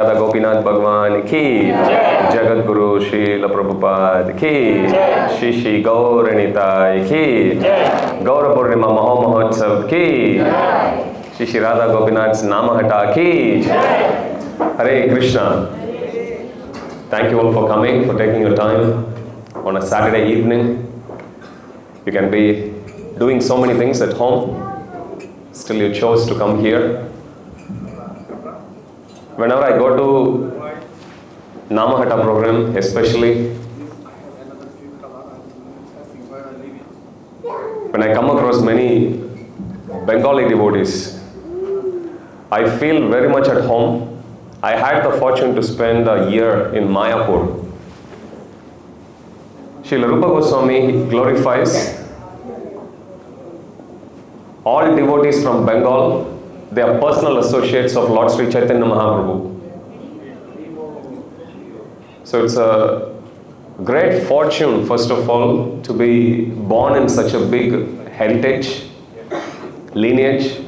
Radha Gopinath Bhagwan ki, Jagat Guru Srila Prabhupada ki, Shri Shri Gauranitai ki, Gaura Purnima Mahamahotsav ki, Shri Shri Radha Gopinath's Namhatta ki. Hare Krishna. Thank you all for coming, for taking your time on a Saturday evening. You can be doing so many things at home, still you chose to come here. Whenever I go to Namhatta program, especially when I come across many Bengali devotees, I feel very much at home. I had the fortune to spend a year in Mayapur. Srila Rupa Goswami glorifies all devotees from Bengal. They are personal associates of Lord Sri Chaitanya Mahaprabhu. So it's a great fortune, first of all, to be born in such a big heritage, lineage.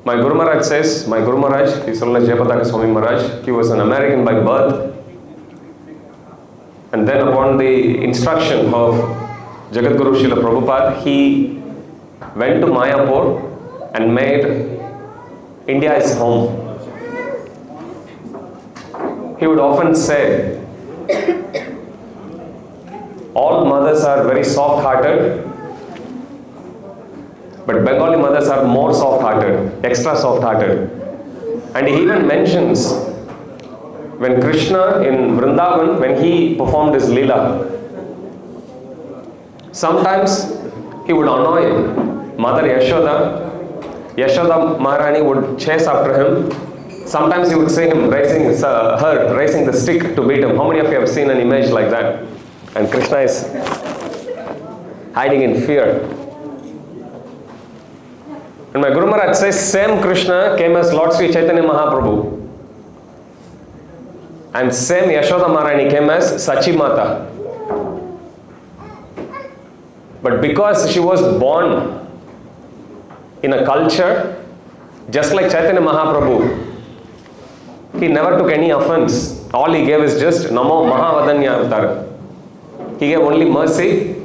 My Guru Maharaj says, my Guru Maharaj, Tisalna Jayapataka Swami Maharaj, he was an American by birth. And then upon the instruction of Jagat Guru Srila Prabhupada, he went to Mayapur and made India his home. He would often say, all mothers are very soft-hearted, but Bengali mothers are more soft-hearted, extra soft-hearted. And he even mentions when Krishna in Vrindavan, when he performed his Leela, sometimes he would annoy Mother Yashoda. Yashoda Maharani would chase after him. Sometimes he would see him raising the stick to beat him. How many of you have seen an image like that? And Krishna is hiding in fear. And my Guru Maharaj says, same Krishna came as Lord Sri Chaitanya Mahaprabhu. And same Yashoda Maharani came as Sachi Mata. But because she was born in a culture just like Chaitanya Mahaprabhu, he never took any offense. All he gave is just Namo Mahavadanya Avatar. He gave only mercy.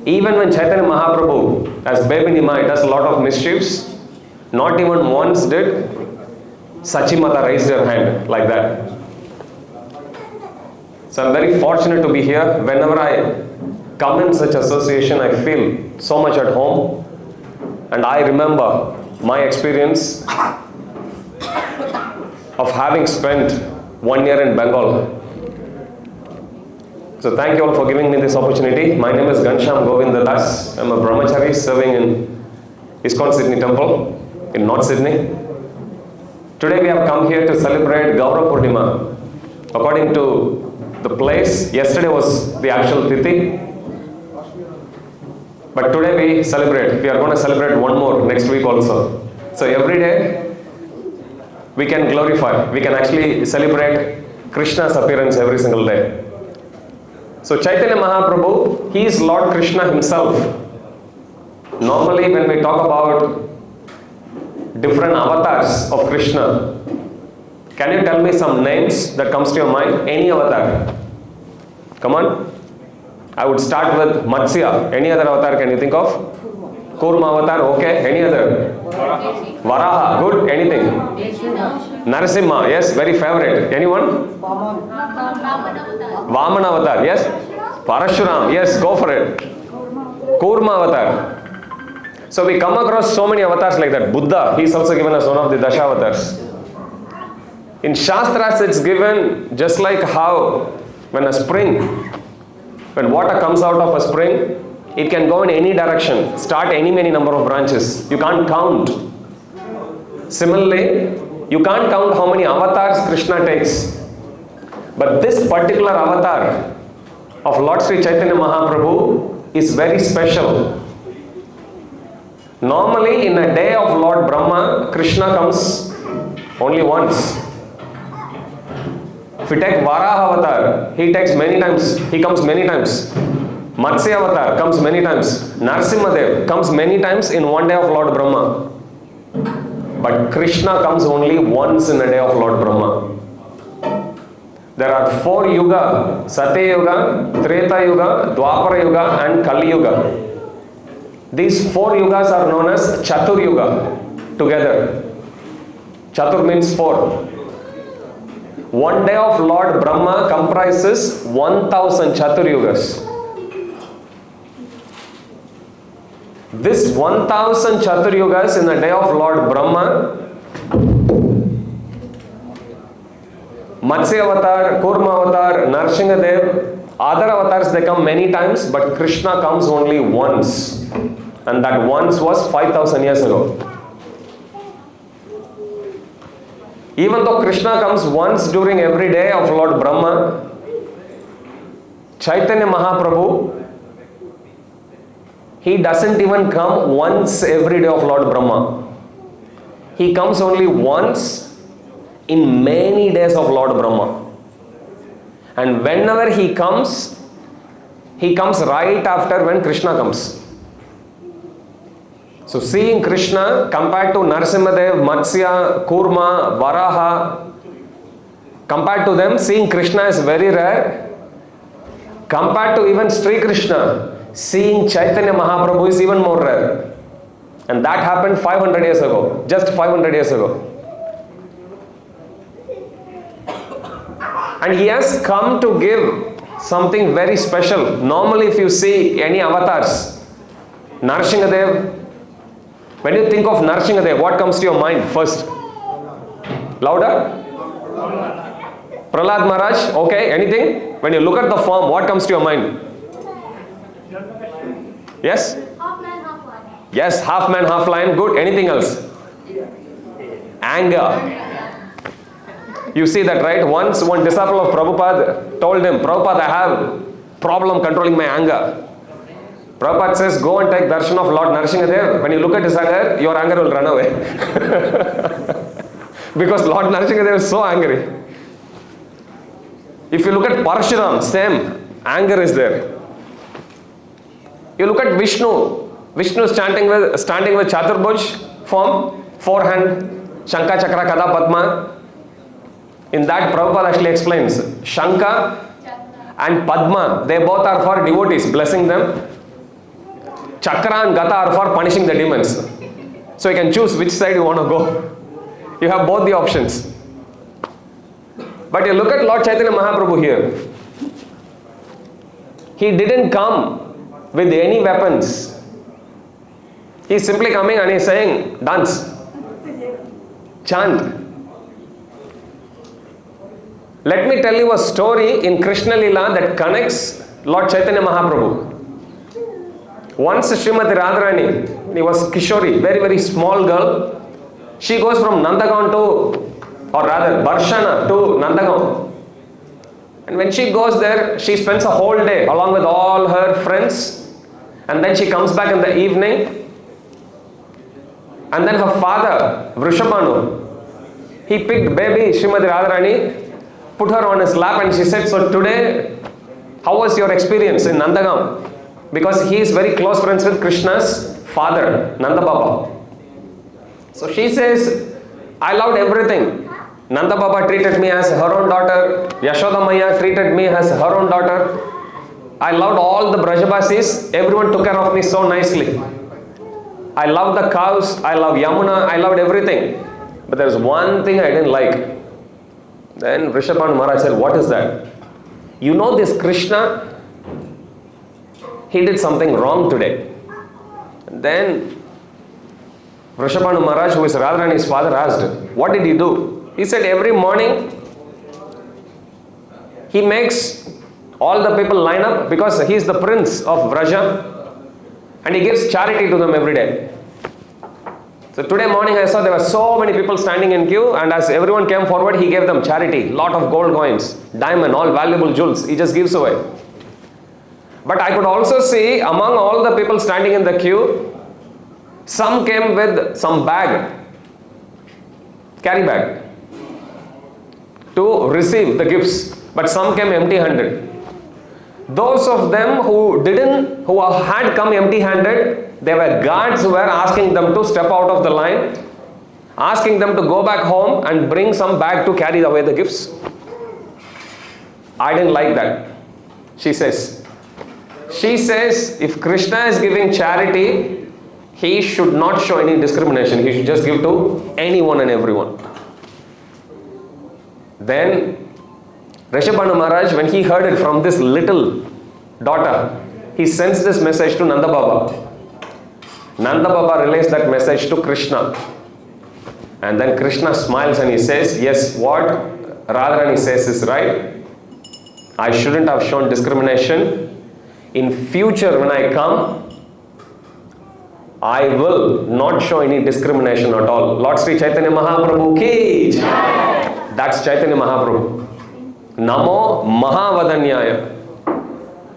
Even when Chaitanya Mahaprabhu, as baby Nimai, does a lot of mischiefs, not even once did Sachimata raise her hand like that. So I'm very fortunate to be here. Whenever I come in such association, I feel so much at home. And I remember my experience of having spent 1 year in Bengal. So thank you all for giving me this opportunity. My name is Ghanashyam Govinda. I'm a brahmachari serving in ISKCON Sydney Temple in North Sydney. Today we have come here to celebrate Gaura Purnima. According to the place, yesterday was the actual Tithi. But today we celebrate. We are going to celebrate one more next week also. So every day we can glorify. We can actually celebrate Krishna's appearance every single day. So Chaitanya Mahaprabhu, he is Lord Krishna himself. Normally when we talk about different avatars of Krishna, can you tell me some names that comes to your mind? Any avatar? Come on. I would start with Matsya. Any other avatar can you think of? Kurma avatar, okay. Any other? Varaha, good. Anything? Narasimha, yes, very favorite. Anyone? Vamana avatar, yes. Parashuram, yes, go for it. Kurma avatar. So we come across so many avatars like that. Buddha, he is also given as one of the Dashavatars. In Shastras it's given just like how when water comes out of a spring, it can go in any direction, start many number of branches. You can't count. Similarly, you can't count how many avatars Krishna takes. But this particular avatar of Lord Sri Chaitanya Mahaprabhu is very special. Normally, in a day of Lord Brahma, Krishna comes only once. If you take Varaha avatar, he comes many times. Matsya avatar comes many times. Narasimhadev comes many times in one day of Lord Brahma. But Krishna comes only once in a day of Lord Brahma. There are 4 yuga: Satya Yuga, Treta Yuga, Dwapara Yuga and Kali Yuga. These 4 yugas are known as Chatur Yuga together. Chatur means 4. One day of Lord Brahma comprises 1000 Chatur Yugas. This 1000 Chatur Yugas in the day of Lord Brahma, Matsya Avatar, Kurma Avatar, Narsinghadev, other avatars they come many times, but Krishna comes only once. And that once was 5000 years ago. Even though Krishna comes once during every day of Lord Brahma, Chaitanya Mahaprabhu, he doesn't even come once every day of Lord Brahma. He comes only once in many days of Lord Brahma. And whenever he comes right after when Krishna comes. So seeing Krishna compared to Narsimhadev, Matsya, Kurma, Varaha, compared to them, seeing Krishna is very rare. Compared to even Sri Krishna, seeing Chaitanya Mahaprabhu is even more rare. And that happened 500 years ago, just 500 years ago. And he has come to give something very special. Normally if you see any avatars, Narsinghadev, when you think of Narsinghadev, what comes to your mind first? Louder? Prahlad Maharaj, okay, anything? When you look at the form, what comes to your mind? Yes? Half man, half lion. Yes, half man, half lion, good. Anything else? Anger. You see that, right? Once one disciple of Prabhupada told him, Prabhupada, I have problem controlling my anger. Prabhupada says, go and take darshan of Lord Narsinghadev. When you look at his anger, your anger will run away. Because Lord Narsinghadev is so angry. If you look at Parshuram, same, anger is there. You look at Vishnu. Vishnu is standing with Chaturbhuj form, 4 hand, Shankha, Chakra, Kada, Padma. In that, Prabhupada actually explains, Shankha and Padma, they both are for devotees, blessing them. Chakra and Gata are for punishing the demons. So you can choose which side you want to go. You have both the options. But you look at Lord Chaitanya Mahaprabhu here. He didn't come with any weapons. He's simply coming and he's saying, dance, chant. Let me tell you a story in Krishna Lila that connects Lord Chaitanya Mahaprabhu. Once Srimati Radharani, he was Kishori, very, very small girl. She goes from Nandagaon or rather Barshana to Nandagaon. And when she goes there, she spends a whole day along with all her friends. And then she comes back in the evening. And then her father, Vrishabhanu, he picked baby Srimati Radharani, put her on his lap and she said, so today, how was your experience in Nandagaon? Because he is very close friends with Krishna's father, Nanda Baba. So she says, I loved everything. Nanda Baba treated me as her own daughter. Yashoda Maya treated me as her own daughter. I loved all the Brajabasis. Everyone took care of me so nicely. I loved the cows. I loved Yamuna. I loved everything. But there was one thing I didn't like. Then Vrishabhanu Maharaj said, what is that? You know this Krishna? He did something wrong today. And then Vrishabhanu Maharaj, who is Radharani's father, asked, what did he do? He said every morning he makes all the people line up because he is the prince of Vraja and he gives charity to them every day. So today morning I saw there were so many people standing in queue, and as everyone came forward, he gave them charity, lot of gold coins, diamond, all valuable jewels, he just gives away. But I could also see among all the people standing in the queue, some came with some bag, carry bag, to receive the gifts, but some came empty-handed. Those of them who had come empty-handed, there were guards who were asking them to step out of the line. asking them to go back home and bring some bag to carry away the gifts. I didn't like that. She says, if Krishna is giving charity, he should not show any discrimination. He should just give to anyone and everyone. Then Rishabhanu Maharaj, when he heard it from this little daughter, he sends this message to Nanda Baba. Nanda Baba relays that message to Krishna. And then Krishna smiles and he says, yes, what Radharani says is right. I shouldn't have shown discrimination. In future when I come, I will not show any discrimination at all. Lord Sri Chaitanya Mahaprabhu ki jai. That's Chaitanya Mahaprabhu. Namo Mahavadanyaya.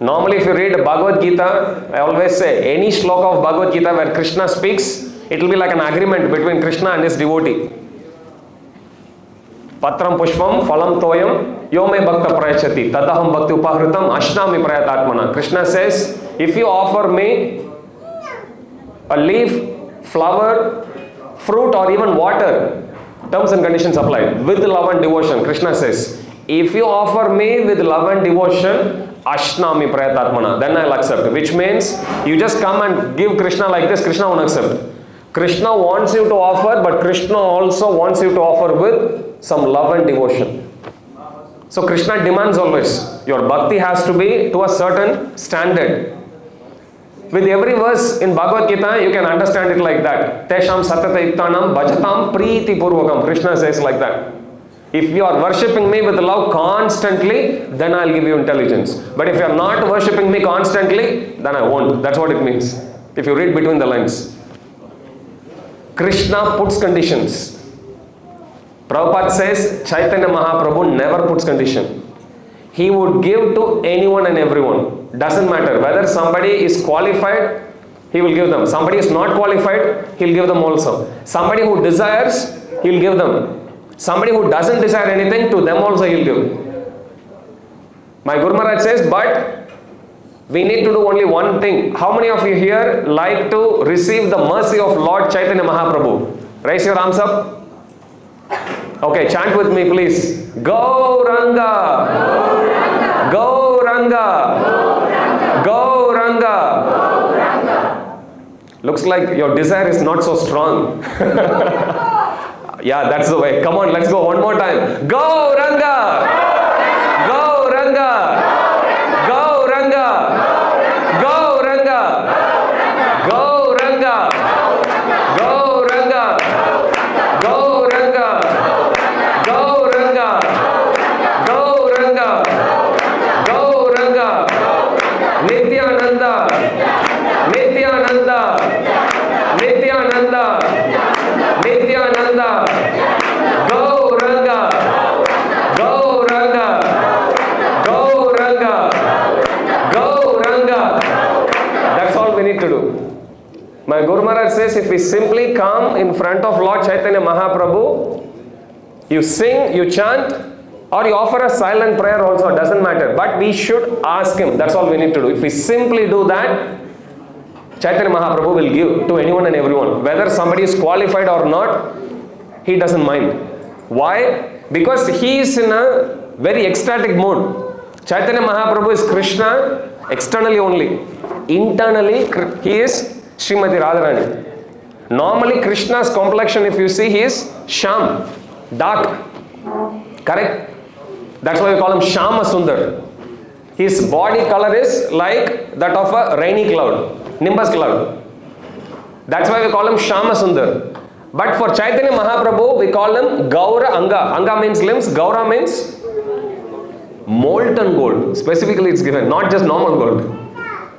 Normally if you read Bhagavad Gita, I always say any shloka of Bhagavad Gita where Krishna speaks, it will be like an agreement between Krishna and his devotee. Patram pushpam phalam toyam yome bhakta prayachati tadaham bhakti upahritam ashnami prayatatmana. Krishna says, if you offer me a leaf, flower, fruit or even water, terms and conditions apply, with love and devotion. Krishna says, if you offer me with love and devotion, ashnami prayatatmana, then I'll accept. Which means, you just come and give Krishna like this, Krishna won't accept. Krishna wants you to offer, but Krishna also wants you to offer with some love and devotion. So Krishna demands always, your bhakti has to be to a certain standard. With every verse in Bhagavad Gita, you can understand it like that. Tesham satata yuktanam bhajatam priti purvakam. Krishna says like that. If you are worshipping me with love constantly, then I'll give you intelligence. But if you are not worshipping me constantly, then I won't. That's what it means. If you read between the lines. Krishna puts conditions. Prabhupada says Chaitanya Mahaprabhu never puts condition. He would give to anyone and everyone. Doesn't matter whether somebody is qualified, he will give them. Somebody is not qualified, he'll give them also. Somebody who desires, he'll give them. Somebody who doesn't desire anything, to them also he'll give. My Guru Maharaj says, but we need to do only one thing. How many of you here like to receive the mercy of Lord Chaitanya Mahaprabhu? Raise your arms up. Okay, chant with me please. Gauranga, Gauranga, Gauranga. Looks like your desire is not so strong. Yeah, that's the way. Come on, let's go one more time. Gauranga, Gauranga, Gauranga, Gauranga, Gauranga, Gauranga, Gauranga, Gauranga, Gauranga, Gauranga, Nityananda, Nityananda, Nityananda, Nityananda, Gauranga, Gauranga, Gauranga, Gauranga. That's all we need to do. My Guru Maharaj says, if we simply come in front of Lord Chaitanya Mahaprabhu, you sing, you chant, or you offer a silent prayer also, doesn't matter. But we should ask him. That's all we need to do. If we simply do that, Chaitanya Mahaprabhu will give to anyone and everyone. Whether somebody is qualified or not, he doesn't mind. Why? Because he is in a very ecstatic mood. Chaitanya Mahaprabhu is Krishna externally only. Internally, he is Srimati Radharani. Normally, Krishna's complexion, if you see, he is Sham, dark. Correct? That's why we call him Shama Sundar. His body color is like that of a rainy cloud, nimbus cloud. That's why we call him Shama Sundar. But for Chaitanya Mahaprabhu, we call him Gaura Anga. Anga means limbs, Gaura means molten gold. Specifically it's given, not just normal gold.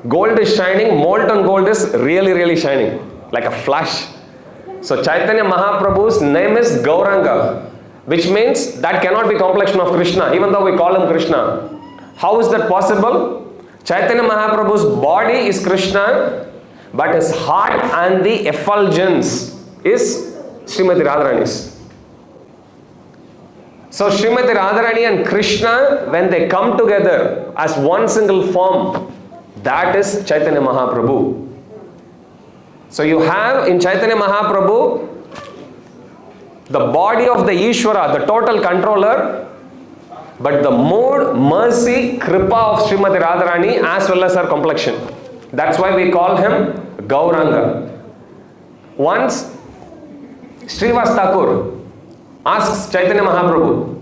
Gold is shining, molten gold is really, really shining, like a flash. So Chaitanya Mahaprabhu's name is Gauranga, which means that cannot be complexion of Krishna, even though we call him Krishna. How is that possible? Chaitanya Mahaprabhu's body is Krishna, but his heart and the effulgence is Srimati Radharani's. So Srimati Radharani and Krishna, when they come together as one single form, that is Chaitanya Mahaprabhu. So you have in Chaitanya Mahaprabhu the body of the Ishvara, the total controller, but the mood, mercy, kripa of Srimati Radharani as well as her complexion. That's why we call him Gauranga. Once, Srivas Thakur asks Chaitanya Mahaprabhu.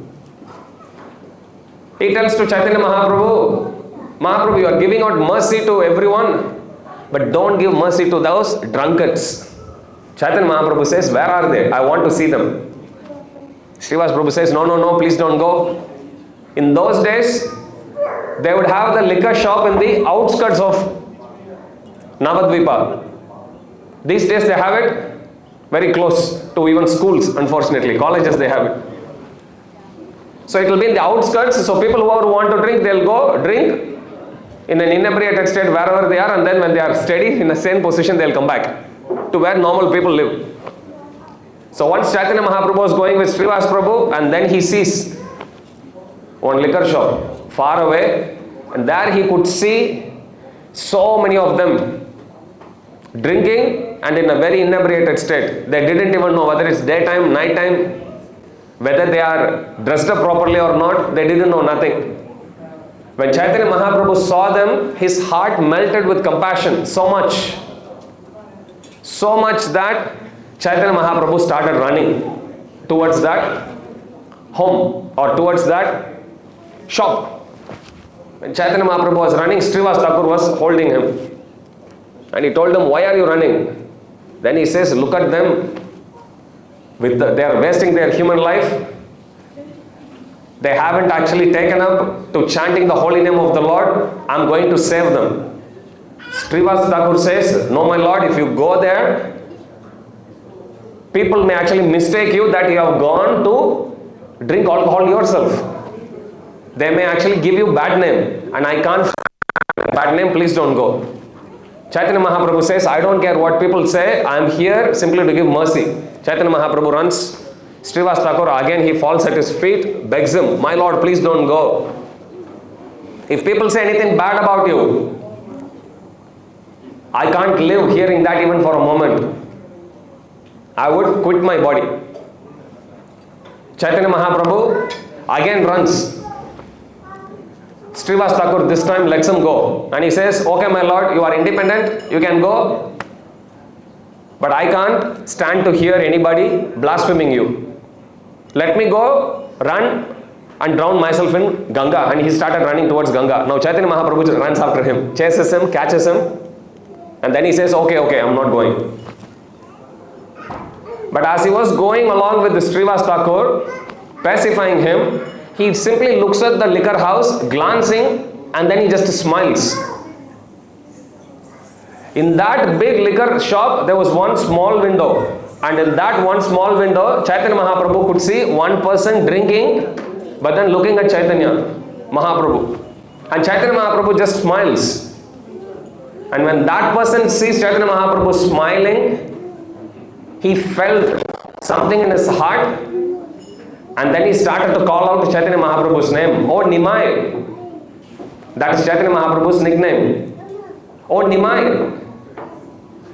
He tells to Chaitanya Mahaprabhu, Mahaprabhu, you are giving out mercy to everyone, but don't give mercy to those drunkards. Chaitanya Mahaprabhu says, where are they? I want to see them. Srivas Prabhu says, no, please don't go. In those days, they would have the liquor shop in the outskirts of Navadvipa. These days they have it very close to even schools, unfortunately. Colleges they have it. So it will be in the outskirts, so people who want to drink, they'll go drink in an inebriated state wherever they are, and then when they are steady in a sane position, they'll come back to where normal people live. So once Chaitanya Mahaprabhu was going with Srivas Prabhu, and then he sees one liquor shop far away, and there he could see so many of them drinking and in a very inebriated state. They didn't even know whether it's daytime, nighttime, whether they are dressed up properly or not. They didn't know nothing. When Chaitanya Mahaprabhu saw them, his heart melted with compassion so much that Chaitanya Mahaprabhu started running towards that home or towards that shop. When Chaitanya Mahaprabhu was running, Srivas Thakur was holding him. And he told him, why are you running? Then he says, look at them. They are wasting their human life. They haven't actually taken up to chanting the holy name of the Lord. I'm going to save them. Srivas Thakur says, no my Lord, if you go there, people may actually mistake you that you have gone to drink alcohol yourself. They may actually give you bad name, and I can't bad name, please don't go. Chaitanya Mahaprabhu says, I don't care what people say, I am here simply to give mercy. Chaitanya Mahaprabhu runs. Srivas Thakur again, he falls at his feet, begs him, my Lord, please don't go. If people say anything bad about you, I can't live hearing that even for a moment. I would quit my body. Chaitanya Mahaprabhu again runs. Srivas Thakur this time lets him go. And he says, okay my Lord, you are independent, you can go. But I can't stand to hear anybody blaspheming you. Let me go, run and drown myself in Ganga. And he started running towards Ganga. Now Chaitanya Mahaprabhu just runs after him, chases him, catches him. And then he says, okay, I'm not going. But as he was going along with the Srivas Thakur, pacifying him, he simply looks at the liquor house, glancing, and then he just smiles. In that big liquor shop, there was one small window. And in that one small window, Chaitanya Mahaprabhu could see one person drinking, but then looking at Chaitanya Mahaprabhu. And Chaitanya Mahaprabhu just smiles. And when that person sees Chaitanya Mahaprabhu smiling, he felt something in his heart, and then he started to call out Chaitanya Mahaprabhu's name. Oh Nimai. That is Chaitanya Mahaprabhu's nickname. Oh Nimai.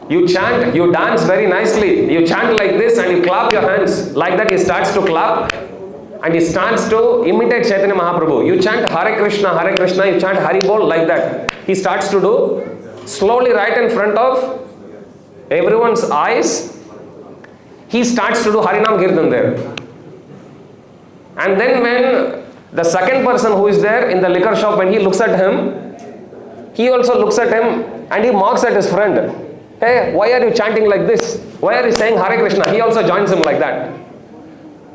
You chant, you dance very nicely. You chant like this and you clap your hands. Like that he starts to clap and he starts to imitate Chaitanya Mahaprabhu. You chant Hare Krishna, you chant Hari Bol like that. He starts to do slowly right in front of everyone's eyes. He starts to do Harinam Kirtan there. And then when the second person who is there in the liquor shop, when he looks at him, he also looks at him and he mocks at his friend. Hey, why are you chanting like this? Why are you saying Hare Krishna? He also joins him like that.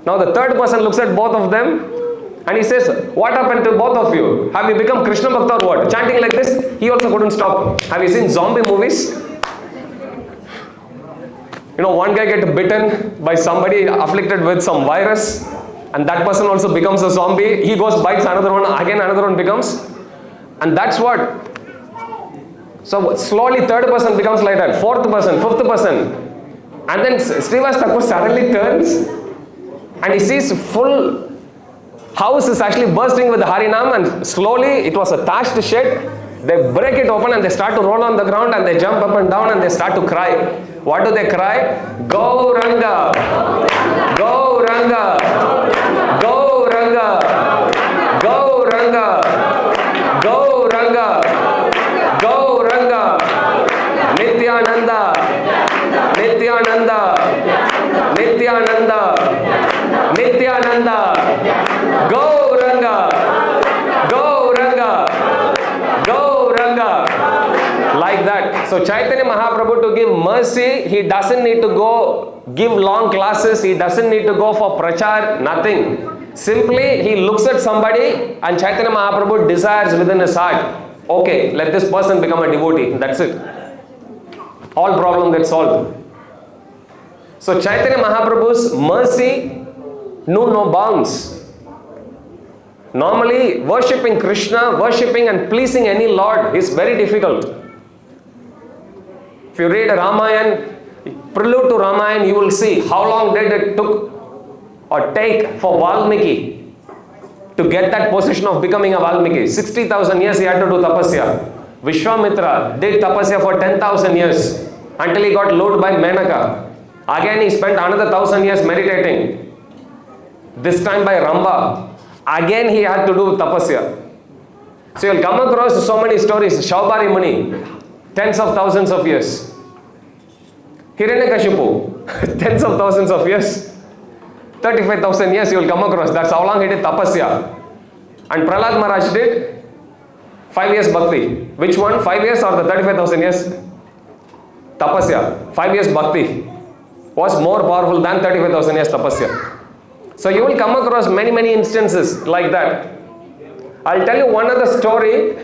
Now the third person looks at both of them and he says, what happened to both of you? Have you become Krishna Bhakta or what? Chanting like this? He also couldn't stop. Have you seen zombie movies? One guy gets bitten by somebody afflicted with some virus, and that person also becomes a zombie. He goes, bites another one, again another one becomes. And that's what. So slowly third person becomes like that, fourth person, fifth person. And then Srivas Thakur suddenly turns and he sees full house is actually bursting with Harinam, and slowly it was a thatched shed. They break it open and they start to roll on the ground and they jump up and down and they start to cry. What do they cry? Gauranga! Gauranga! Gauranga, Gauranga, Gauranga, Gauranga, Gauranga, Nityananda, Nityananda, Nityananda, Nityananda, Gauranga, Gauranga, Gauranga. Like that. So Chaitanya Mahaprabhu, to give mercy, he doesn't need to go give long classes, he doesn't need to go for prachar, nothing. Simply he looks at somebody and Chaitanya Mahaprabhu desires within his heart, okay, let this person become a devotee. That's it. All problem gets solved. So Chaitanya Mahaprabhu's mercy knew no bounds. Normally worshipping Krishna, worshipping and pleasing any Lord is very difficult. If you read Ramayana, prelude to Ramayana, you will see how long did it took or take for Valmiki to get that position of becoming a Valmiki. 60,000 years he had to do tapasya. Vishwamitra did tapasya for 10,000 years until he got lured by Menaka. Again he spent another 1,000 years meditating. This time by Ramba. Again he had to do tapasya. So you will come across so many stories. Shaubari Muni, tens of thousands of years. Hiranyakashipu, tens of thousands of years. 35,000 years you will come across. That's how long he did tapasya. And Prahlad Maharaj did 5 years bhakti. Which one? 5 years or the 35,000 years? Tapasya. 5 years bhakti was more powerful than 35,000 years tapasya. So you will come across many instances like that. I'll tell you one other story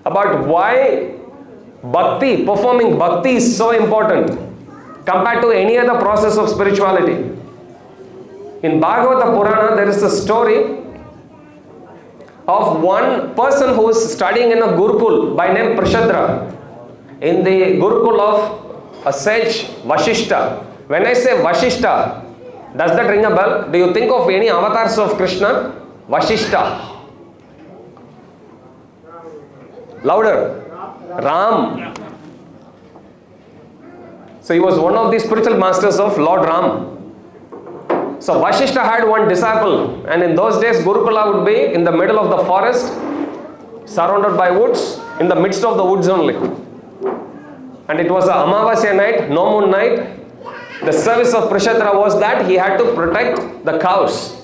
about why bhakti, performing bhakti is so important compared to any other process of spirituality. In Bhagavata Purana, there is a story of one person who is studying in a Gurukul by name Prashadra, in the Gurukul of a sage Vashishta. When I say Vashishta, does that ring a bell? Do you think of any avatars of Krishna? Vashishta. Louder. Ram. So he was one of the spiritual masters of Lord Ram. So Vashishta had one disciple, and in those days Gurukula would be in the middle of the forest, surrounded by woods, in the midst of the woods only. And it was a Amavasya night, no moon night. The service of Prashadra was that he had to protect the cows.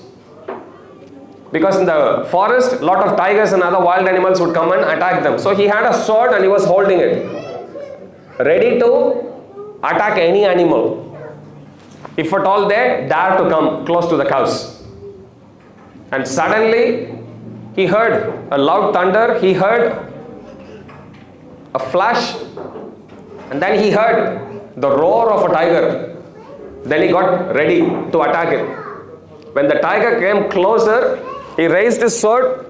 Because in the forest, lot of tigers and other wild animals would come and attack them. So he had a sword and he was holding it, ready to attack any animal, if at all they dare to come close to the cows. And suddenly he heard a loud thunder, he heard a flash, and then he heard the roar of a tiger. Then he got ready to attack it. When the tiger came closer, he raised his sword,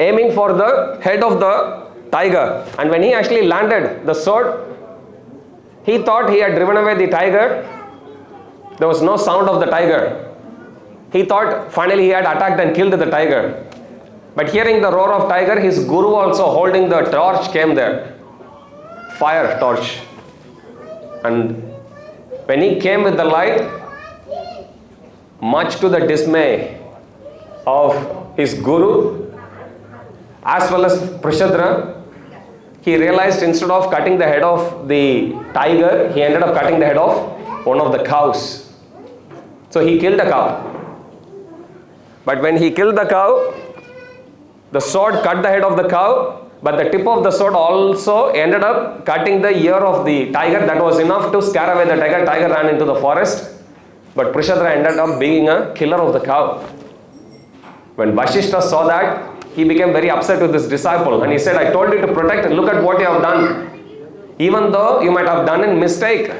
aiming for the head of the tiger. And when he actually landed the sword, he thought he had driven away the tiger. There was no sound of the tiger. He thought finally he had attacked and killed the tiger. But hearing the roar of tiger, his guru also holding the torch came there. Fire torch. And when he came with the light, much to the dismay of his guru as well as Prashadra, he realized instead of cutting the head of the tiger, he ended up cutting the head of one of the cows. So he killed a cow. But when he killed the cow, the sword cut the head of the cow, but the tip of the sword also ended up cutting the ear of the tiger. That was enough to scare away the tiger. Tiger ran into the forest. But Prashadra ended up being a killer of the cow. When Vashishta saw that, he became very upset with his disciple. And he said, I told you to protect, and look at what you have done. Even though you might have done a mistake,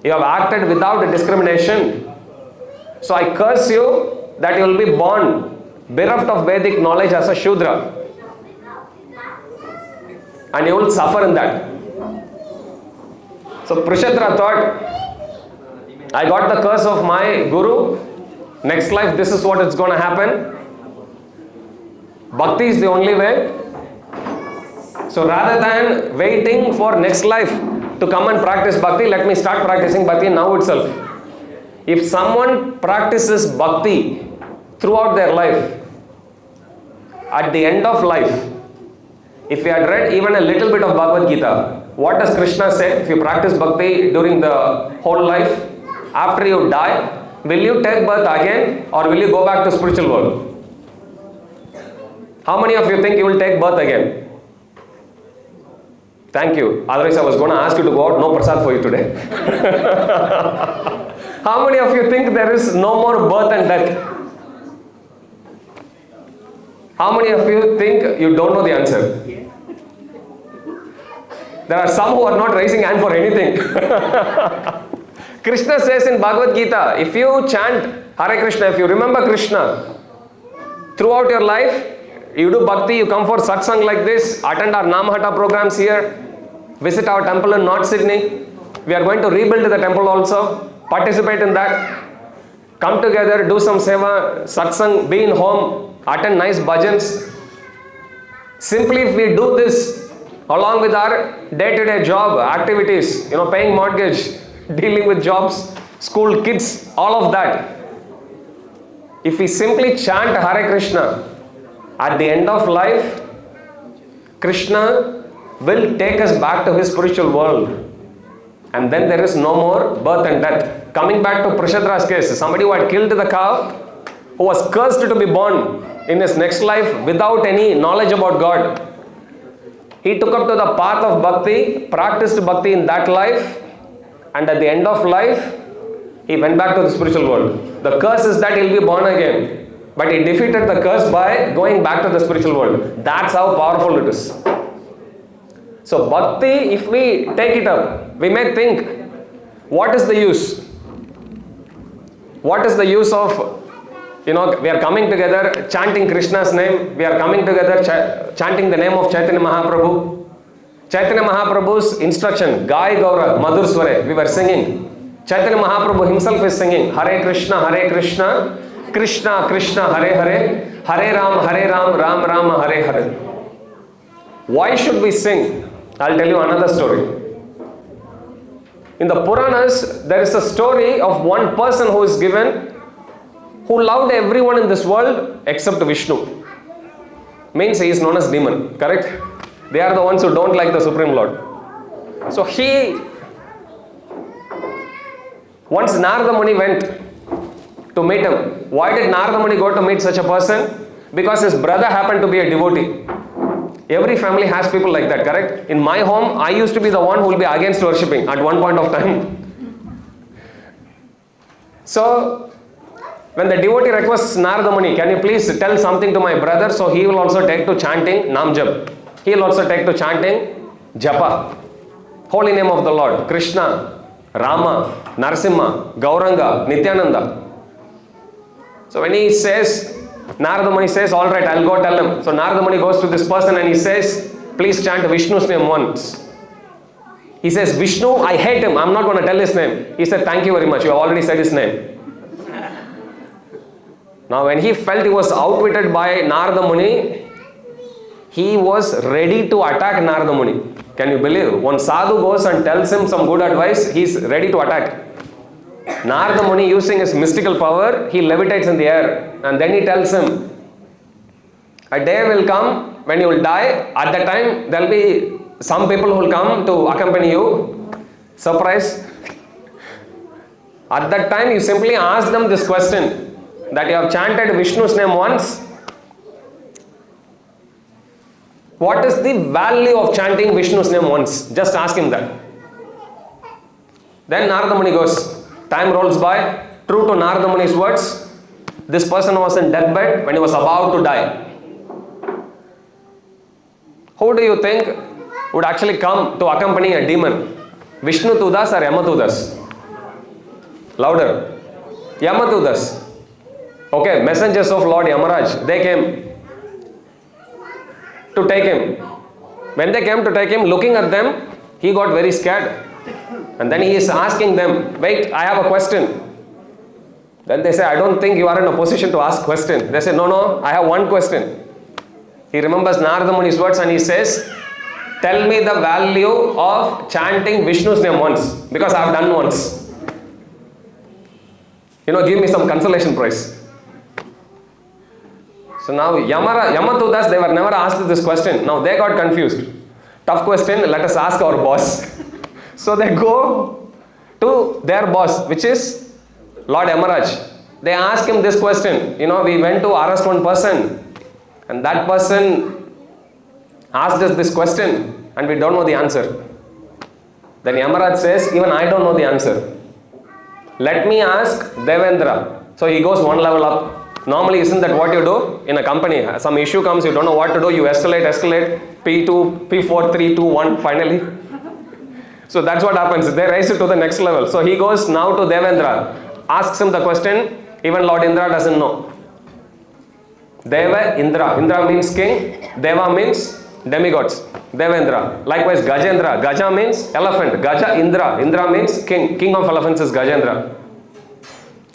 you have acted without discrimination. So I curse you that you will be born bereft of Vedic knowledge as a Shudra. And you will suffer in that. So Prashadra thought, I got the curse of my guru. Next life, this is what is going to happen. Bhakti is the only way. So rather than waiting for next life to come and practice bhakti, let me start practicing bhakti now itself. If someone practices bhakti throughout their life, at the end of life, if we had read even a little bit of Bhagavad Gita, what does Krishna say? If you practice bhakti during the whole life, after you die, will you take birth again or will you go back to spiritual world? How many of you think you will take birth again? Thank you. Otherwise I was going to ask you to go out. No prasad for you today. How many of you think there is no more birth and death? How many of you think you don't know the answer? There are some who are not raising hand for anything. Krishna says in Bhagavad Gita, if you chant Hare Krishna, if you remember Krishna throughout your life, you do bhakti, you come for satsang like this, attend our Namhatta programs here, visit our temple in North Sydney. We are going to rebuild the temple also. Participate in that. Come together, do some seva, satsang, be in home, attend nice bhajans. Simply if we do this along with our day-to-day job activities, paying mortgage, dealing with jobs, school kids, all of that. If we simply chant Hare Krishna, at the end of life, Krishna will take us back to his spiritual world. And then there is no more birth and death. Coming back to Prishadra's case, somebody who had killed the cow, who was cursed to be born in his next life without any knowledge about God. He took up to the path of bhakti, practiced bhakti in that life, and at the end of life, he went back to the spiritual world. The curse is that he'll be born again. But he defeated the curse by going back to the spiritual world. That's how powerful it is. So bhakti, if we take it up, we may think, what is the use? What is the use of, we are coming together chanting Krishna's name. We are coming together chanting the name of Chaitanya Mahaprabhu. Chaitanya Mahaprabhu's instruction, Gai Gaura, Madhur Sware, we were singing. Chaitanya Mahaprabhu himself is singing, Hare Krishna, Krishna Krishna, Hare Hare, Hare Ram, Ram Ram, Hare Hare. Why should we sing? I'll tell you another story. In the Puranas, there is a story of one person who is given, who loved everyone in this world except Vishnu. Means he is known as demon, correct? They are the ones who don't like the Supreme Lord. So once Narada Muni went to meet him. Why did Narada Muni go to meet such a person? Because his brother happened to be a devotee. Every family has people like that, correct? In my home, I used to be the one who will be against worshipping at one point of time. So, when the devotee requests Narada Muni, can you please tell something to my brother? So he will also take to chanting Nam Jap. He will also take to chanting Japa. Holy name of the Lord. Krishna, Rama, Narasimha, Gauranga, Nityananda. So when he says, Narada Muni says, alright, I'll go tell him. So Narada Muni goes to this person and he says, please chant Vishnu's name once. He says, Vishnu, I hate him. I'm not going to tell his name. He said, thank you very much. You have already said his name. Now when he felt he was outwitted by Narada Muni, he was ready to attack Narada Muni. Can you believe? When sadhu goes and tells him some good advice, he is ready to attack. Narada Muni, using his mystical power, he levitates in the air and then he tells him, a day will come when you will die. At that time, there will be some people who will come to accompany you. Surprise. At that time, you simply ask them this question, that you have chanted Vishnu's name once. What is the value of chanting Vishnu's name once? Just ask him that. Then Narada Muni goes. Time rolls by. True to Narada Muni's words, this person was in deathbed when he was about to die. Who do you think would actually come to accompany a demon? Vishnu Tudas or Yamatudas? Louder. Yamatudas. Okay, messengers of Lord Yamaraj, they came to take him. When they came to take him, looking at them, he got very scared. And then he is asking them, wait, I have a question. Then they say, I don't think you are in a position to ask question. They say, no, I have one question. He remembers Narada Muni's words and he says, tell me the value of chanting Vishnu's name once, because I have done once. Give me some consolation prize. So now Yamatudas, they were never asked this question. Now they got confused. Tough question, let us ask our boss. So they go to their boss, which is Lord Yamaraj. They ask him this question. We went to arrest one person, and that person asked us this question, and we don't know the answer. Then Yamaraj says, even I don't know the answer. Let me ask Devendra. So he goes one level up. Normally, isn't that what you do in a company? Some issue comes, you don't know what to do, you escalate, P2, P4, 3, 2, 1, finally. So that's what happens. They raise it to the next level. So he goes now to Devendra, asks him the question, even Lord Indra doesn't know. Deva, Indra. Indra means king, Deva means demigods. Devendra. Likewise, Gajendra. Gaja means elephant. Gaja, Indra. Indra means king. King of elephants is Gajendra.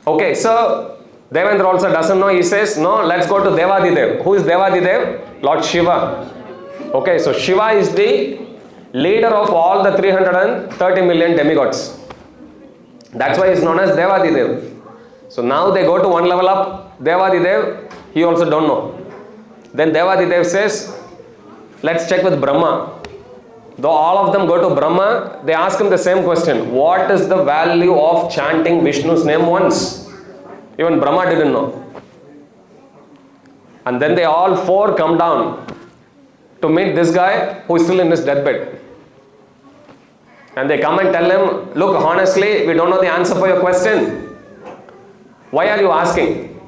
Okay, so Devendra also doesn't know. He says, no, let's go to Devadidev. Who is Devadidev? Lord Shiva. Okay, so Shiva is the leader of all the 330 million demigods. That's why he is known as Devadidev. So now they go to one level up. Devadidev, he also don't know. Then Devadidev says, let's check with Brahma. Though all of them go to Brahma, they ask him the same question. What is the value of chanting Vishnu's name once? Even Brahma didn't know. And then they all four come down to meet this guy who is still in his deathbed. And they come and tell him, look, honestly, we don't know the answer for your question. Why are you asking?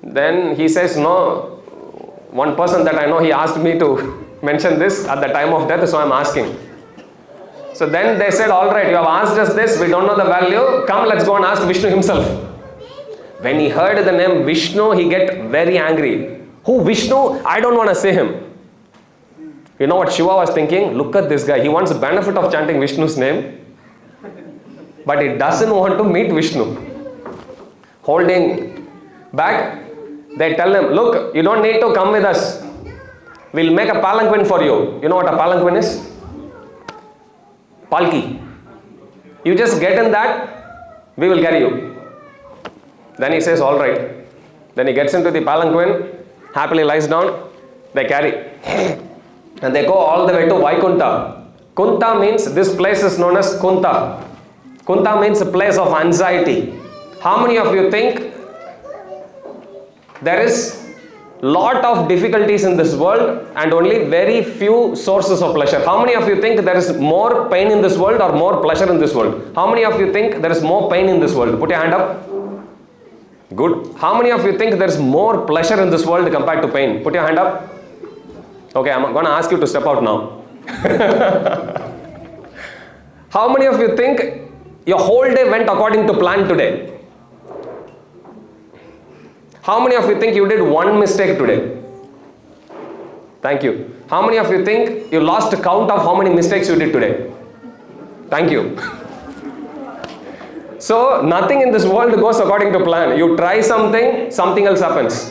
Then he says, no, one person that I know, he asked me to mention this at the time of death, so I'm asking. So then they said, all right, you have asked us this, we don't know the value, come, let's go and ask Vishnu himself. When he heard the name Vishnu, he get very angry. Who, Vishnu? I don't want to say him. You know what Shiva was thinking? Look at this guy, he wants the benefit of chanting Vishnu's name, but he doesn't want to meet Vishnu. Holding back, they tell him, look, you don't need to come with us. We'll make a palanquin for you. You know what a palanquin is? Palki. You just get in that, we will carry you. Then he says, all right. Then he gets into the palanquin, happily lies down, they carry. And they go all the way to Vaikunta. Kunta means, this place is known as Kunta. Kunta means a place of anxiety. How many of you think there is lot of difficulties in this world and only very few sources of pleasure? How many of you think there is more pain in this world or more pleasure in this world? How many of you think there is more pain in this world? Put your hand up. Good. How many of you think there is more pleasure in this world compared to pain? Put your hand up. Okay, I'm going to ask you to step out now. How many of you think your whole day went according to plan today? How many of you think you did one mistake today? Thank you. How many of you think you lost count of how many mistakes you did today? Thank you. So, nothing in this world goes according to plan. You try something, something else happens.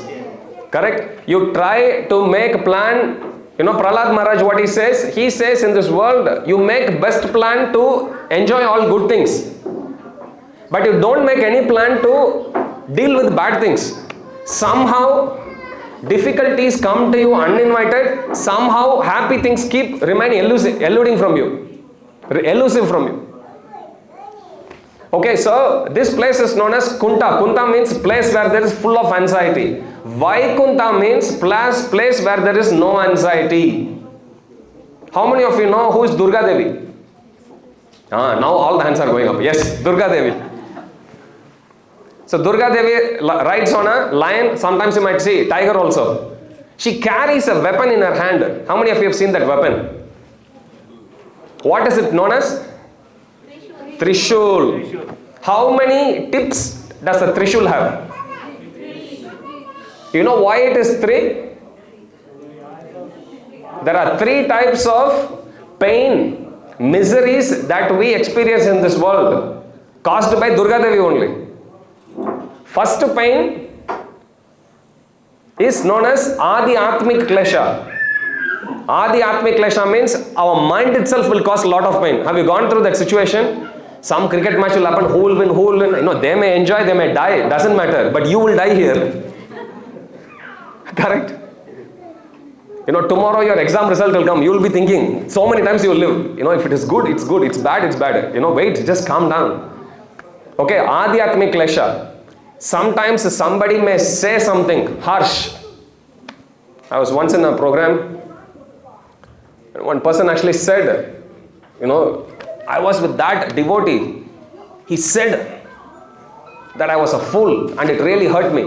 Correct? You try to make plan. You know, Prahlad Maharaj, what he says? He says in this world, you make best plan to enjoy all good things. But you don't make any plan to deal with bad things. Somehow, difficulties come to you uninvited. Somehow, happy things keep remaining eluding from you. Elusive from you. Okay, so this place is known as Kunta. Kunta means place where there is full of anxiety. Vaikunta means place where there is no anxiety. How many of you know who is Durga Devi? Now all the hands are going up. Yes, Durga Devi. So Durga Devi rides on a lion. Sometimes you might see tiger also. She carries a weapon in her hand. How many of you have seen that weapon? What is it known as? Trishul. How many tips does a Trishul have? You know why it is 3? There are 3 types of pain, miseries that we experience in this world, caused by Durga Devi only. First pain is known as Adi Atmik Klesha. Adi Atmik Klesha means our mind itself will cause a lot of pain. Have you gone through that situation? Some cricket match will happen, who will win, you know, they may enjoy, they may die, doesn't matter, but you will die here. Correct? You know, tomorrow your exam result will come, you will be thinking, so many times you will live, you know, if it is good, it's good, it's bad, it's bad. You know, wait, just calm down. Okay, Adhyatmik Klesha. Sometimes somebody may say something harsh. I was once in a program, and one person actually said, you know, I was with that devotee. He said that I was a fool and it really hurt me.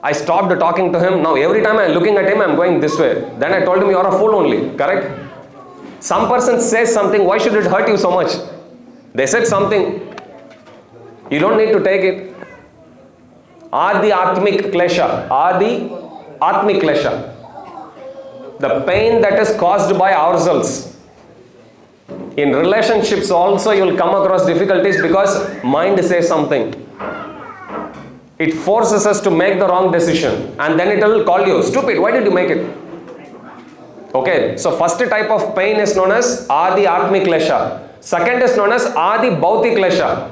I stopped talking to him. Now every time I'm looking at him, I'm going this way. Then I told him, you're a fool only, correct? Some person says something, why should it hurt you so much? They said something. You don't need to take it. Adi Atmik Klesha. Adi Atmik Klesha. The pain that is caused by ourselves. In relationships also you will come across difficulties because mind says something. It forces us to make the wrong decision and then it will call you, stupid, why did you make it? Okay, so first type of pain is known as Adi Atmik Klesha. Second is known as Adi Bhautik Klesha.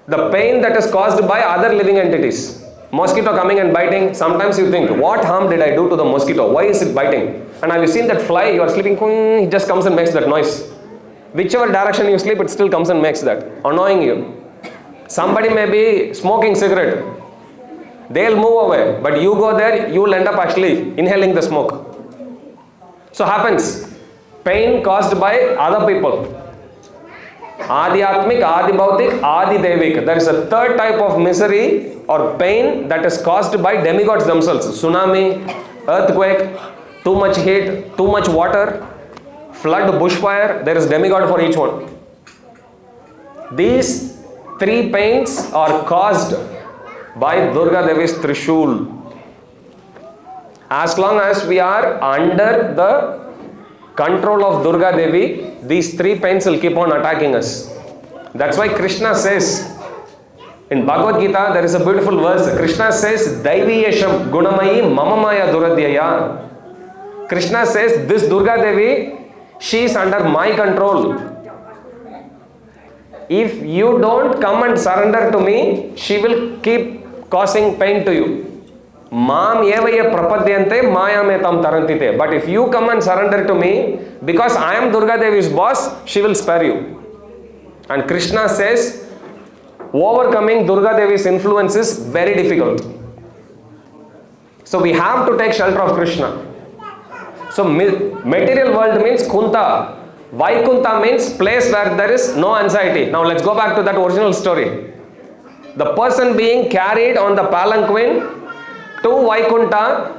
The pain that is caused by other living entities. Mosquito coming and biting, sometimes you think, what harm did I do to the mosquito? Why is it biting? And have you seen that fly? You are sleeping, it just comes and makes that noise. Whichever direction you sleep, it still comes and makes that, annoying you. Somebody may be smoking cigarette. They'll move away, but you go there, you will end up actually inhaling the smoke. So happens, pain caused by other people. Adhyatmik, Adi Bhautik, Adi Devik. There is a third type of misery or pain that is caused by demigods themselves. Tsunami, earthquake, too much heat, too much water, flood, bushfire. There is demigod for each one. These three pains are caused by Durga Devi's Trishul. As long as we are under the control of Durga Devi, these three pains will keep on attacking us. That's why Krishna says, in Bhagavad Gita, there is a beautiful verse. Krishna says, Daiviyesham Gunamayi Mamamaya Duradhyaya. Krishna says, this Durga Devi, she is under my control. If you don't come and surrender to me, she will keep causing pain to you. Mam evaya prapadyante maya me tam tarantite. But if you come and surrender to me, because I am Durga Devi's boss, she will spare you. And Krishna says, overcoming Durga Devi's influence is very difficult. So we have to take shelter of Krishna. So material world means Kunta. Vaikunta means place where there is no anxiety. Now let's go back to that original story. The person being carried on the palanquin to Vaikunta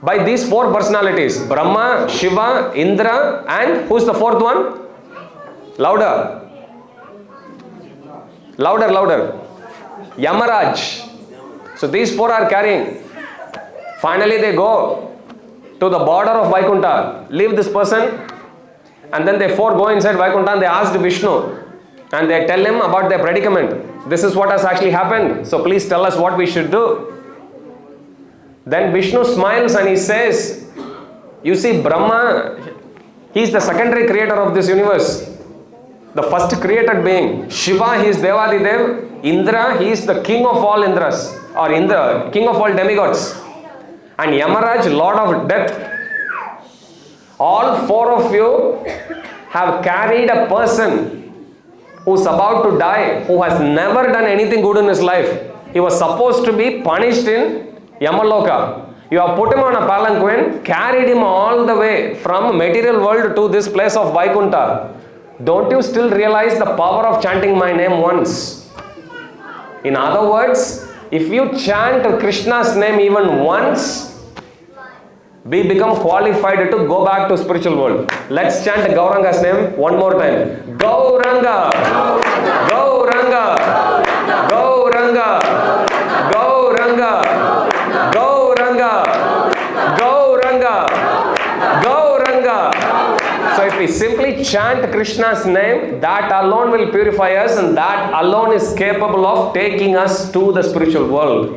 by these four personalities. Brahma, Shiva, Indra, and who's the fourth one? Louder. Louder, louder. Yamaraj. So these four are carrying. Finally they go to the border of Vaikunta. Leave this person. And then they four go inside Vaikunta and they asked Vishnu. And they tell him about their predicament. This is what has actually happened. So please tell us what we should do. Then Vishnu smiles and he says, you see, Brahma, he is the secondary creator of this universe. The first created being. Shiva, he is Devadidev. Indra, he is the king of all Indras. Or Indra, king of all demigods. And Yamaraj, lord of death. All four of you have carried a person who is about to die, who has never done anything good in his life. He was supposed to be punished in Yamaloka. You have put him on a palanquin, carried him all the way from material world to this place of Vaikunta. Don't you still realize the power of chanting my name once? In other words, if you chant Krishna's name even once, we become qualified to go back to spiritual world. Let's chant Gauranga's name one more time. Gauranga, Gauranga, Gauranga, Gauranga, Gauranga, Gauranga, Gauranga. So if we simply chant Krishna's name, that alone will purify us and that alone is capable of taking us to the spiritual world.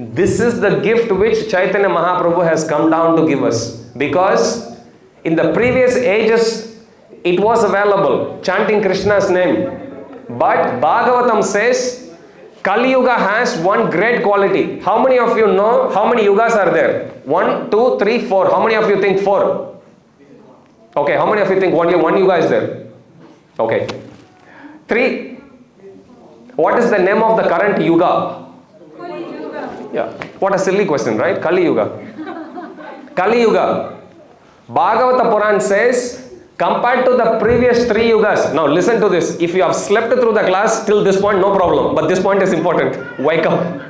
This is the gift which Chaitanya Mahaprabhu has come down to give us. Because in the previous ages, it was available, chanting Krishna's name. But Bhagavatam says, Kali Yuga has one great quality. How many of you know how many yugas are there? 1, 2, 3, 4. How many of you think 4? Okay, how many of you think only one yuga is there? Okay. 3. What is the name of the current yuga? Kali Yuga. Yeah. What a silly question, right? Kali Yuga. Kali Yuga. Bhagavata Puran says, compared to the previous 3 yugas. Now listen to this. If you have slept through the class till this point, no problem. But this point is important. Wake up.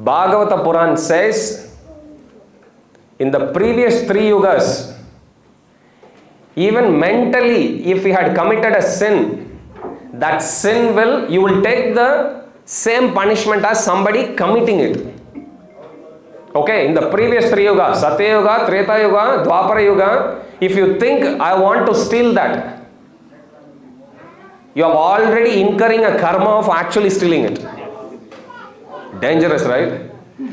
Bhagavata Puran says, in the previous 3 yugas, even mentally, if we had committed a sin, that sin you will take the same punishment as somebody committing it. Okay, in the previous 3 yugas, Satya Yuga, Treta Yuga, Dwapara Yuga, if you think, I want to steal that, you are already incurring a karma of actually stealing it. Dangerous, right?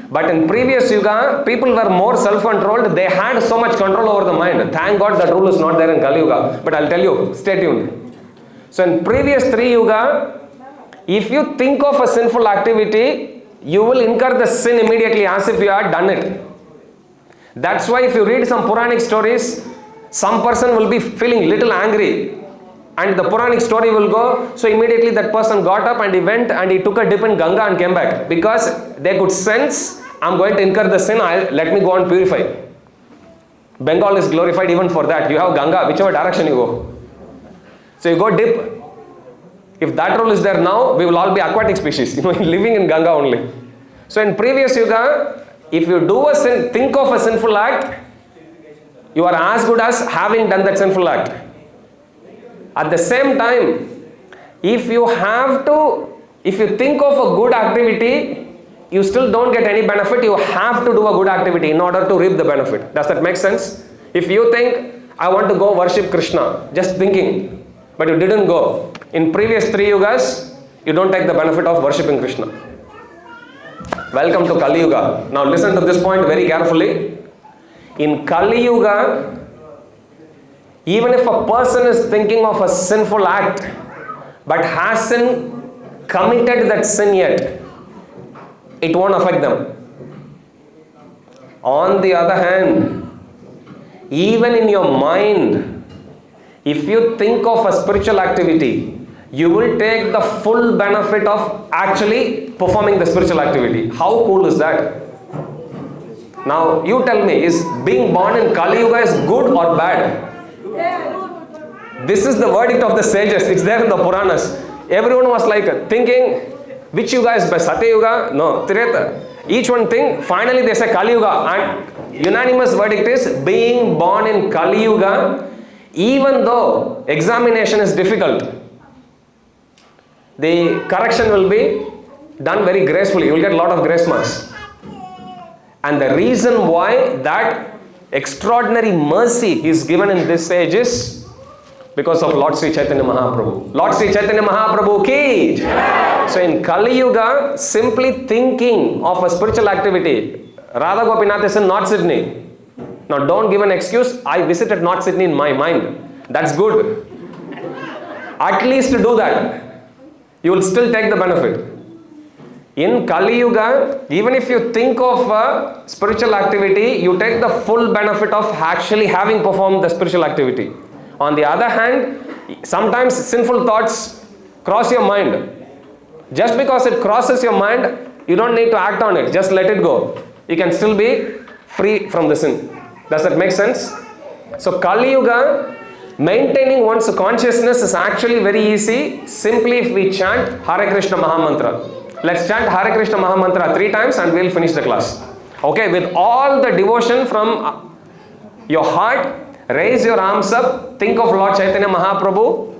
But in previous Yuga, people were more self-controlled. They had so much control over the mind. Thank God that rule is not there in Kali Yuga. But I'll tell you, stay tuned. So in previous 3 Yuga, if you think of a sinful activity, you will incur the sin immediately as if you had done it. That's why if you read some Puranic stories, some person will be feeling little angry and the Puranic story will go, so immediately that person got up and he went and he took a dip in Ganga and came back because they could sense, I'm going to incur the sin, let me go and purify. Bengal is glorified even for that. You have Ganga, whichever direction you go. So you go dip. If that rule is there now, we will all be aquatic species, living in Ganga only. So in previous Yuga, if you do a sin, think of a sinful act, you are as good as having done that sinful act. At the same time, if you think of a good activity, you still don't get any benefit, you have to do a good activity in order to reap the benefit. Does that make sense? If you think, I want to go worship Krishna, just thinking, but you didn't go. In previous 3 yugas, you don't take the benefit of worshipping Krishna. Welcome to Kali Yuga. Now listen to this point very carefully. In Kali Yuga, even if a person is thinking of a sinful act, but hasn't committed that sin yet, it won't affect them. On the other hand, even in your mind, if you think of a spiritual activity, you will take the full benefit of actually performing the spiritual activity. How cool is that? Now you tell me, is being born in Kali Yuga is good or bad? This is the verdict of the sages. It's there in the Puranas. Everyone was like thinking, which Yuga is best? Satya Yuga? No, Treta. Each one thing, finally they say Kali Yuga. And unanimous verdict is being born in Kali Yuga, even though examination is difficult, the correction will be done very gracefully. You will get a lot of grace marks. And the reason why that extraordinary mercy is given in this age is because of Lord Sri Chaitanya Mahaprabhu. Lord Sri Chaitanya Mahaprabhu ki! So in Kali Yuga, simply thinking of a spiritual activity, Radha Gopinath is in North Sydney. Now don't give an excuse, I visited North Sydney in my mind. That's good. At least do that. You will still take the benefit. In Kali Yuga, even if you think of a spiritual activity, you take the full benefit of actually having performed the spiritual activity. On the other hand, sometimes sinful thoughts cross your mind. Just because it crosses your mind, you don't need to act on it. Just let it go. You can still be free from the sin. Does that make sense? So Kali Yuga, maintaining one's consciousness is actually very easy. Simply if we chant Hare Krishna Mahamantra. Let's chant Hare Krishna Mahamantra 3 times and we'll finish the class. Okay, with all the devotion from your heart, raise your arms up, think of Lord Chaitanya Mahaprabhu,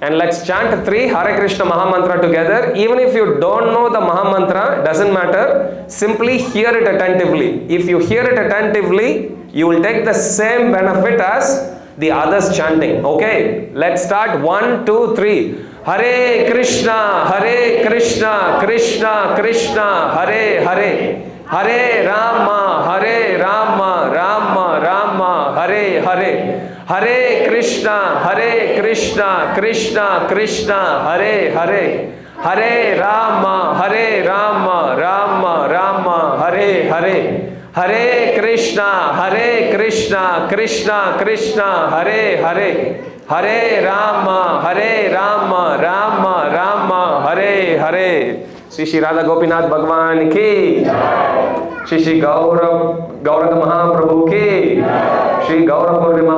and let's chant 3 Hare Krishna Mahamantra together. Even if you don't know the Mahamantra, doesn't matter, simply hear it attentively. If you hear it attentively, you will take the same benefit as the others chanting. Okay, let's start. 1, 2, 3. Hare Krishna, Krishna Krishna, Hare Hare, Hare Rama, Rama Rama, Hare Hare, हरे कृष्णा कृष्णा कृष्णा हरे हरे, हरे राम राम राम हरे हरे, हरे कृष्णा कृष्णा कृष्णा हरे हरे, हरे राम राम राम हरे हरे। श्री श्री राधा गोपीनाथ भगवान की, श्री श्री गौरंग महाप्रभु की, श्री गौर पूर्णिमा